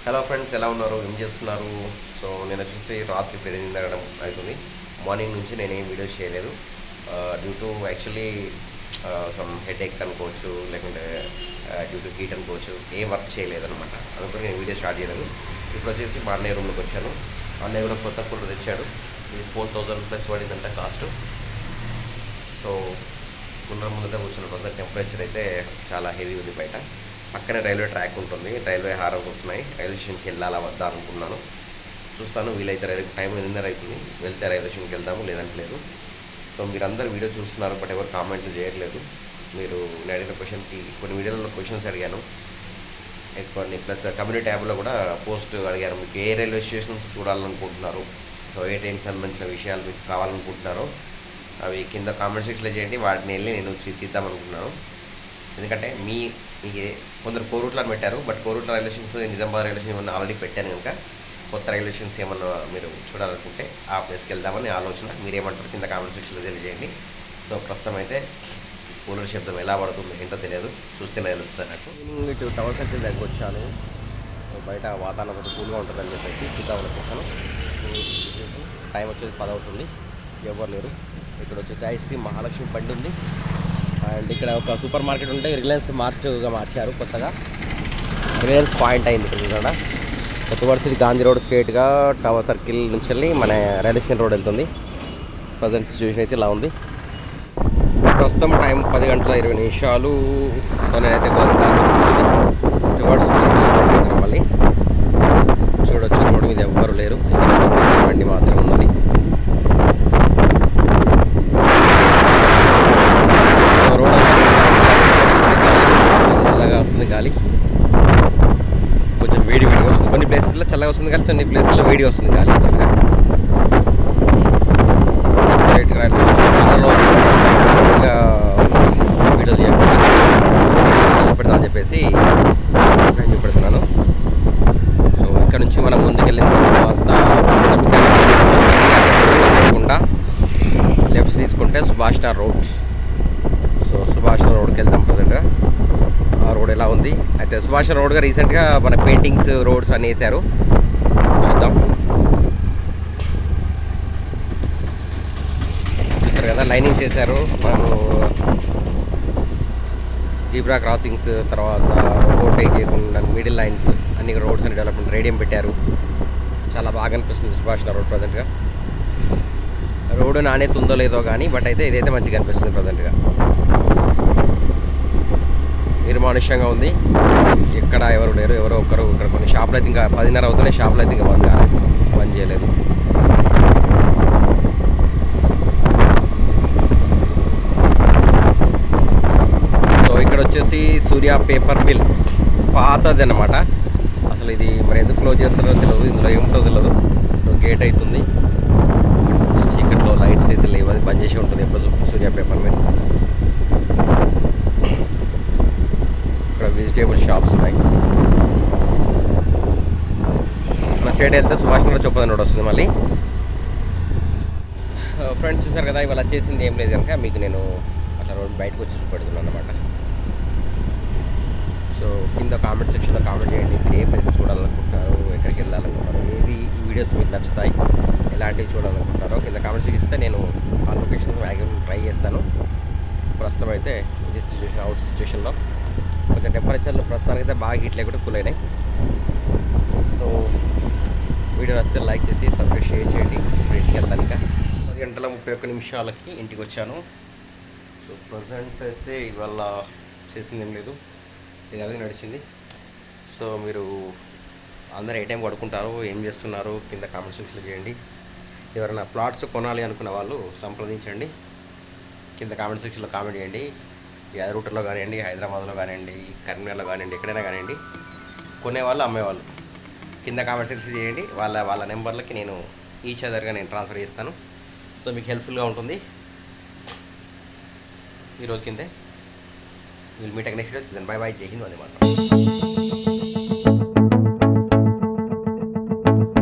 Hello friends, ఎలా ఉన్నారు? ఏం చేస్తున్నారు? సో నేను వచ్చేసి రాత్రి 8 అవ్వడం అవుతుంది. మార్నింగ్ నుంచి నేనేం వీడియోస్ చేయలేదు. Due to actually some headache అనుకోవచ్చు, లేకుంటే డ్యూ టు హీట్ అనుకోవచ్చు, ఏ వర్క్ చేయలేదన్నమాట. అందుకని నేను వీడియో స్టార్ట్ చేయలేదు. ఇప్పుడు వచ్చేసి మా అన్నయ్య రూమ్లోకి వచ్చాను. అన్నయ్య కూడా కొత్త కూలర్ తెచ్చాడు. ఇది 4000 ప్లస్ పడిందంట కాస్ట్. సో ముందర కూర్చున్న కొంత టెంపరేచర్ అయితే చాలా హెవీ ఉంది బయట. పక్కనే రైల్వే ట్రాక్ ఉంటుంది, రైల్వే హారమ్స్ వస్తున్నాయి. రైల్వే స్టేషన్కి వెళ్ళాలా వద్దా అనుకున్నాను. చూస్తాను, వీలైతే టైం 8:30 అవుతుంది. వెళ్తే రైల్వే స్టేషన్కి వెళ్దాము, లేదంటే లేదు. సో మీరందరూ వీడియో చూస్తున్నారు, బట్ ఎవరు కామెంట్లు చేయట్లేదు. మీరు నేను అడిగిన క్వశ్చన్కి కొన్ని వీడియోలలో క్వశ్చన్స్ అడిగాను, కొన్ని ప్లస్ కమ్యూనిటీ ట్యాబ్లో కూడా పోస్ట్ అడిగాను. మీకు ఏ రైల్వే స్టేషన్ చూడాలనుకుంటున్నారు, సో ఏ ట్రైన్కి సంబంధించిన విషయాలు మీకు కావాలనుకుంటున్నారో అవి కింద కామెంట్ సెక్షన్లో చేయండి. వాటిని వెళ్ళి నేను తీద్దామనుకుంటున్నాను. ఎందుకంటే మీకు కొందరు కోరుట్లు అని పెట్టారు, but Korutla railway stations, Nizamabad railway station ఏమన్నా ఆల్రెడీ పెట్టాను కనుక కొత్త రైల్వే స్టేషన్స్ ఏమన్నా మీరు చూడాలనుకుంటే ఆ ప్లేస్కి వెళ్దామని ఆలోచన. మీరేమంటారు కింద కామెంట్ సెక్షన్లో తెలియజేయండి. సో ప్రస్తుతం అయితే కూలర్ శబ్దం ఎలా పడుతుందో ఏంటో తెలియదు, చూస్తేనే తెలుస్తుంది నాకు. ఇటు టవర్ సర్కిల్ దగ్గర వచ్చాను. బయట వాతావరణం కొంచెం కూల్గా ఉంటుందని చెప్పేసి చూద్దామని వచ్చేసాను. టైం వచ్చేసి 10 అవుతుంది, ఎవరు లేరు. ఇక్కడ వచ్చేసి ఐస్ క్రీమ్ మహాలక్ష్మి బండి ఉంది. అండ్ ఇక్కడ ఒక సూపర్ మార్కెట్ ఉంటే రిలయన్స్ మార్ట్గా మార్చారు కొత్తగా. రిలయన్స్ పాయింట్ అయింది ఇక్కడ కూడా. టువర్డ్స్ ఇది గాంధీ రోడ్ స్ట్రేట్గా టవర్ సర్కిల్ నుంచి వెళ్ళి మన రైల్వే స్టేషన్ రోడ్ వెళ్తుంది. ప్రజెంట్ సిచ్యువేషన్ అయితే ఇలా ఉంది. ప్రస్తుతం టైం 10:20. నేనైతే టువర్డ్స్ మళ్ళీ చూడొచ్చు, రోడ్డు మీద ఎవ్వరు లేరు, బండి మాత్రం ఉన్నది. గాలి కొంచెం వేడి వస్తుంది, కొన్ని ప్లేసెస్లో చల్లగా వస్తుంది కానీ కొన్ని ప్లేసెస్లో వేడి వస్తుంది గాలి. యాక్చువల్గా వీడియో చూపెడతామని చెప్పేసి నేను చూపెడుతున్నాను. సో ఇక్కడ నుంచి మనం ముందుకెళ్ళిన తర్వాత లెఫ్ట్ తీసుకుంటే సుభాష్ నగర్ రోడ్. సో సుభాష్ నగర్ రోడ్కి వెళ్తాం ప్రజెంట్గా. ఆ రోడ్ ఎలా ఉంది అయితే, సుభాష్ రోడ్గా రీసెంట్గా మన పెయింటింగ్స్ రోడ్స్ అన్నీ వేశారు. చూద్దాం. చూస్తారు కదా, లైనింగ్స్ వేశారు. మనము జీబ్రా క్రాసింగ్స్, తర్వాత ఓవర్టేక్ చేయకుండా మిడిల్ లైన్స్ అన్ని రోడ్స్ అని డెవలప్మెంట్ రేడియం పెట్టారు. చాలా బాగా అనిపిస్తుంది సుభాష్ రోడ్ ప్రజెంట్గా. రోడ్డు నాణ్యత ఉందో లేదో కానీ, బట్ అయితే ఇదైతే మంచిగా అనిపిస్తుంది ప్రజెంట్గా. నిర్మానుష్యంగా ఉంది, ఎక్కడ ఎవరు లేరు. ఎవరో ఒక్కరు ఇక్కడ కొన్ని షాపులు అయితే ఇంకా 10:30 అవుతున్నాయి, షాపులు అయితే ఇంకా బంద్ చేయలేదు. సో ఇక్కడ వచ్చేసి సూర్య పేపర్ మిల్, పాతది అన్నమాట. అసలు ఇది మరి ఎందుకు క్లోజ్ చేస్తారో తెలియదు, ఇందులో ఏముంటుందో తెలియదు. గేట్ అవుతుంది, చీకట్లో లైట్స్ అయితే లేవు, అది బంద్ చేసి ఉంటుంది ఎప్పుడు. సూర్య పేపర్ మిల్, వెజిటేబుల్ షాప్స్ ఉన్నాయి. మన స్టేట్ వెళ్తే సుభాష్ నగర్ చొప్పదని రోడ్ వస్తుంది మళ్ళీ. ఫ్రెండ్స్ చూసారు కదా, ఇవాళ చేసింది ఏం లేదు కనుక మీకు నేను అట్లా రోడ్ బయటకు వచ్చి చూపెడుతున్నాను అనమాట. సో కింద కామెంట్ సెక్షన్లో కామెంట్ చేయండి, మీరు ఏ ప్లేస్ చూడాలనుకుంటున్నారు, ఎక్కడికి వెళ్ళాలనుకుంటున్నారు, ఏవి ఈ వీడియోస్ మీకు నచ్చుతాయి, ఎలాంటివి చూడాలనుకుంటున్నారో కింద కామెంట్ సెక్షన్ ఇస్తే నేను ఆ లొకేషన్ మ్యాక్సిమం ట్రై చేస్తాను. ప్రస్తుతం అయితే ఇది సిచ్యువేషన్, అవుట్ సిచ్యువేషన్లో కొంచెం టెంపరేచర్లు ప్రస్తుతానికి అయితే బాగా హీట్ లేకుండా కూల్ అయినాయి. సో వీడియో నచ్చితే లైక్ చేసి సబ్స్క్రైబ్ షేర్ చేయండి. ఇంటికి వెళ్తాను, ఇంకా 10:31 ఇంటికి వచ్చాను. సో ప్రజెంట్ అయితే ఇవాళ చేసింది ఏం లేదు, ఇలాగే నడిచింది. సో మీరు అందరూ ఏ టైం పడుకుంటారు, ఏం చేస్తున్నారు కింద కామెంట్ సెక్షన్లో చేయండి. ఎవరైనా ప్లాట్స్ కొనాలి అనుకున్న వాళ్ళు సంప్రదించండి, కింద కామెంట్ సెక్షన్లో కామెంట్ చేయండి. యాదగిరిగుట్టలో కానివ్వండి, హైదరాబాద్లో కానివ్వండి, కరీంనగర్లో కానివ్వండి, ఎక్కడైనా కానివ్వండి, కొనేవాళ్ళు అమ్మేవాళ్ళు కింద కామెంట్ సెక్షన్ చేయండి. వాళ్ళ నెంబర్లకి నేను ఈచ్ అదర్గా నేను ట్రాన్స్ఫర్ చేస్తాను. సో మీకు హెల్ప్ఫుల్గా ఉంటుంది. ఈరోజు కిందే will meet next video. By by, జై హింద్, వందే మాతరం.